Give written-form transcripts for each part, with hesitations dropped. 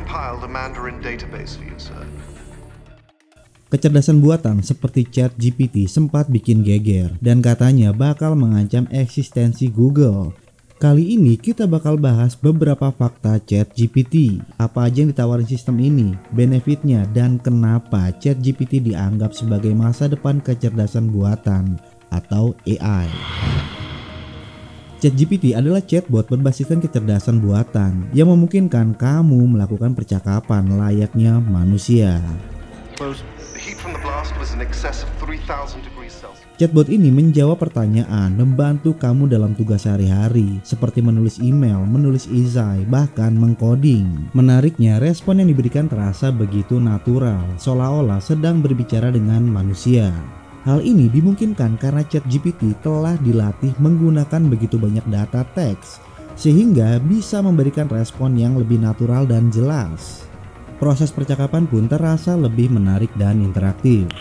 compiled a Mandarin database for you, sir. Kecerdasan buatan seperti ChatGPT sempat bikin geger dan katanya bakal mengancam eksistensi Google. Kali ini kita bakal bahas beberapa fakta ChatGPT. Apa aja yang ditawarin sistem ini, benefitnya, dan kenapa ChatGPT dianggap sebagai masa depan kecerdasan buatan atau AI. ChatGPT adalah chatbot berbasiskan kecerdasan buatan yang memungkinkan kamu melakukan percakapan layaknya manusia. Chatbot ini menjawab pertanyaan, membantu kamu dalam tugas sehari-hari seperti menulis email, menulis esai, bahkan mengcoding. Menariknya, respon yang diberikan terasa begitu natural, seolah-olah sedang berbicara dengan manusia. Hal ini dimungkinkan karena ChatGPT telah dilatih menggunakan begitu banyak data teks, sehingga bisa memberikan respon yang lebih natural dan jelas. Proses percakapan pun terasa lebih menarik dan interaktif.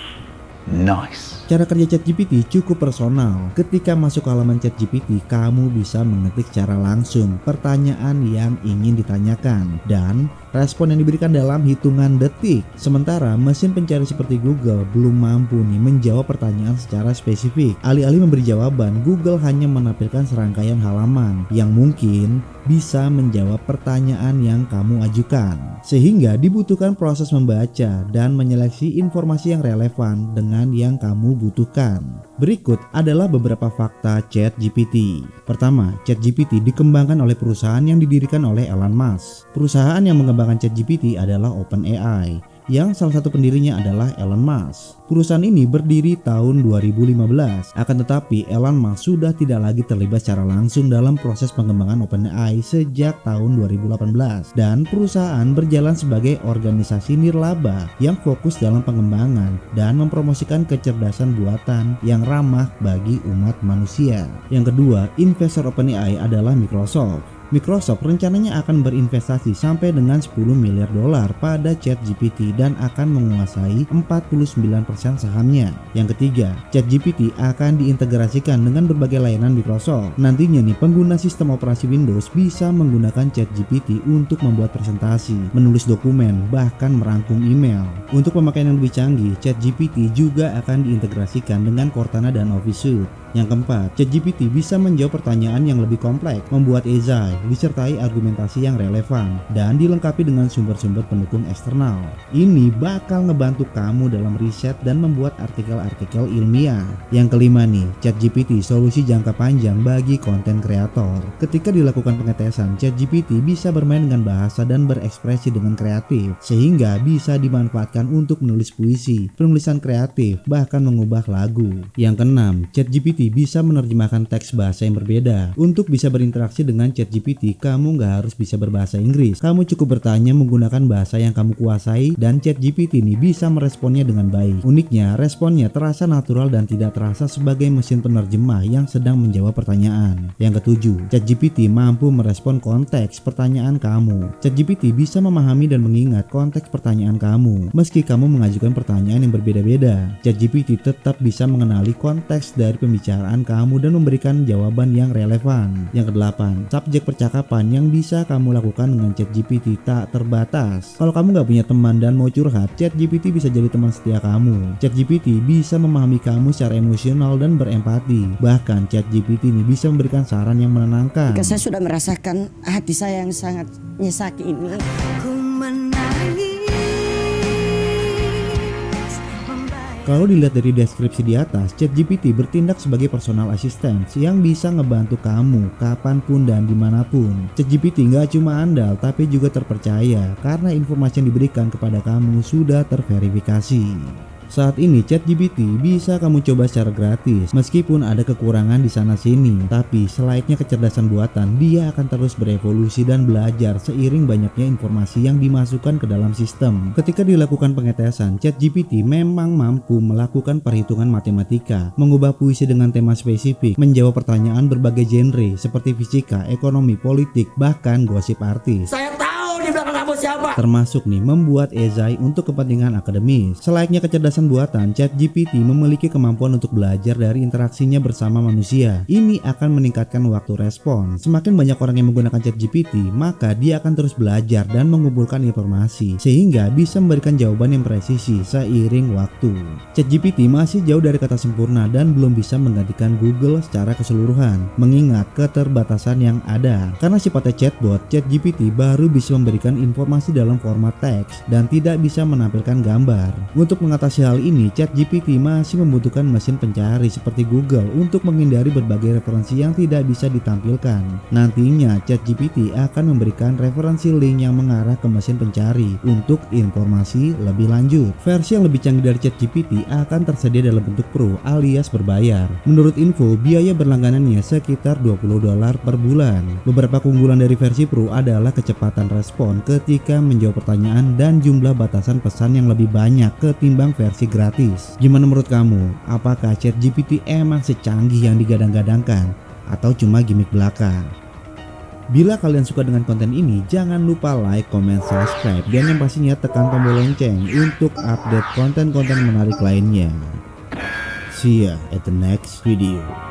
Nice. Cara kerja ChatGPT cukup personal. Ketika masuk ke halaman ChatGPT, kamu bisa mengetik secara langsung pertanyaan yang ingin ditanyakan dan respon yang diberikan dalam hitungan detik. Sementara mesin pencari seperti Google belum mampu menjawab pertanyaan secara spesifik. Alih-alih memberi jawaban, Google hanya menampilkan serangkaian halaman yang mungkin bisa menjawab pertanyaan yang kamu ajukan. Sehingga dibutuhkan proses membaca dan menyeleksi informasi yang relevan dengan yang kamu butuhkan. Berikut adalah beberapa fakta ChatGPT. Pertama, ChatGPT dikembangkan oleh perusahaan yang didirikan oleh Elon Musk. Perusahaan yang mengembangkan ChatGPT adalah OpenAI, yang salah satu pendirinya adalah Elon Musk. Perusahaan ini berdiri tahun 2015, akan tetapi Elon Musk sudah tidak lagi terlibat secara langsung dalam proses pengembangan OpenAI sejak tahun 2018, dan perusahaan berjalan sebagai organisasi nirlaba yang fokus dalam pengembangan dan mempromosikan kecerdasan buatan yang ramah bagi umat manusia. Yang kedua, investor OpenAI adalah Microsoft. Microsoft rencananya akan berinvestasi sampai dengan 10 miliar dolar pada ChatGPT dan akan menguasai 49% sahamnya. Yang ketiga, ChatGPT akan diintegrasikan dengan berbagai layanan Microsoft. Nantinya pengguna sistem operasi Windows bisa menggunakan ChatGPT untuk membuat presentasi, menulis dokumen, bahkan merangkum email. Untuk pemakaian yang lebih canggih, ChatGPT juga akan diintegrasikan dengan Cortana dan Office Suite. Yang keempat, ChatGPT bisa menjawab pertanyaan yang lebih kompleks, membuat esai, disertai argumentasi yang relevan, dan dilengkapi dengan sumber-sumber pendukung eksternal. Ini bakal ngebantu kamu dalam riset dan membuat artikel-artikel ilmiah. Yang kelima ChatGPT solusi jangka panjang bagi konten kreator. Ketika dilakukan pengetesan, ChatGPT bisa bermain dengan bahasa dan berekspresi dengan kreatif, sehingga bisa dimanfaatkan untuk menulis puisi, penulisan kreatif, bahkan mengubah lagu. Yang keenam, ChatGPT bisa menerjemahkan teks bahasa yang berbeda. Untuk bisa berinteraksi dengan ChatGPT, kamu nggak harus bisa berbahasa Inggris. Kamu cukup bertanya menggunakan bahasa yang kamu kuasai dan ChatGPT ini bisa meresponnya dengan baik. Uniknya, responnya terasa natural dan tidak terasa sebagai mesin penerjemah yang sedang menjawab pertanyaan. Yang ketujuh, ChatGPT mampu merespon konteks pertanyaan kamu. ChatGPT bisa memahami dan mengingat konteks pertanyaan kamu. Meski kamu mengajukan pertanyaan yang berbeda-beda, ChatGPT tetap bisa mengenali konteks dari pembicaraan kamu dan memberikan jawaban yang relevan. Yang kedelapan, subjek percakapan yang bisa kamu lakukan dengan ChatGPT tak terbatas. Kalau kamu nggak punya teman dan mau curhat, ChatGPT bisa jadi teman setia kamu. ChatGPT bisa memahami kamu secara emosional dan berempati. Bahkan ChatGPT ini bisa memberikan saran yang menenangkan. Jika saya sudah merasakan hati saya yang sangat nyesaki ini, kalau dilihat dari deskripsi di atas, ChatGPT bertindak sebagai personal assistant yang bisa ngebantu kamu kapanpun dan dimanapun. ChatGPT nggak cuma andal tapi juga terpercaya karena informasi yang diberikan kepada kamu sudah terverifikasi. Saat ini ChatGPT bisa kamu coba secara gratis, meskipun ada kekurangan di sana sini. Tapi selayaknya kecerdasan buatan, dia akan terus berevolusi dan belajar seiring banyaknya informasi yang dimasukkan ke dalam sistem. Ketika dilakukan pengetesan, ChatGPT memang mampu melakukan perhitungan matematika, mengubah puisi dengan tema spesifik, menjawab pertanyaan berbagai genre seperti fisika, ekonomi, politik, bahkan gosip artis. saya tahu di belakang termasuk nih membuat esai untuk kepentingan akademis. Selayaknya kecerdasan buatan, ChatGPT memiliki kemampuan untuk belajar dari interaksinya bersama manusia. Ini akan meningkatkan waktu respon. Semakin banyak orang yang menggunakan ChatGPT, maka dia akan terus belajar dan mengumpulkan informasi sehingga bisa memberikan jawaban yang presisi seiring waktu. ChatGPT masih jauh dari kata sempurna dan belum bisa menggantikan Google secara keseluruhan, mengingat keterbatasan yang ada. Karena sifatnya chatbot, ChatGPT baru bisa memberikan informasi dalam format teks dan tidak bisa menampilkan gambar. Untuk mengatasi hal ini, ChatGPT masih membutuhkan mesin pencari seperti Google untuk menghindari berbagai referensi yang tidak bisa ditampilkan. Nantinya, ChatGPT akan memberikan referensi link yang mengarah ke mesin pencari untuk informasi lebih lanjut. Versi yang lebih canggih dari ChatGPT akan tersedia dalam bentuk Pro alias berbayar. Menurut info, biaya berlangganannya sekitar $20 per bulan. Beberapa keunggulan dari versi Pro adalah kecepatan respon ketika menjawab pertanyaan dan jumlah batasan pesan yang lebih banyak ketimbang versi gratis. Gimana menurut kamu? Apakah ChatGPT emang secanggih yang digadang-gadangkan atau cuma gimmick belaka? Bila kalian suka dengan konten ini, jangan lupa like, comment, subscribe, dan yang pastinya tekan tombol lonceng untuk update konten-konten menarik lainnya. See ya at the next video.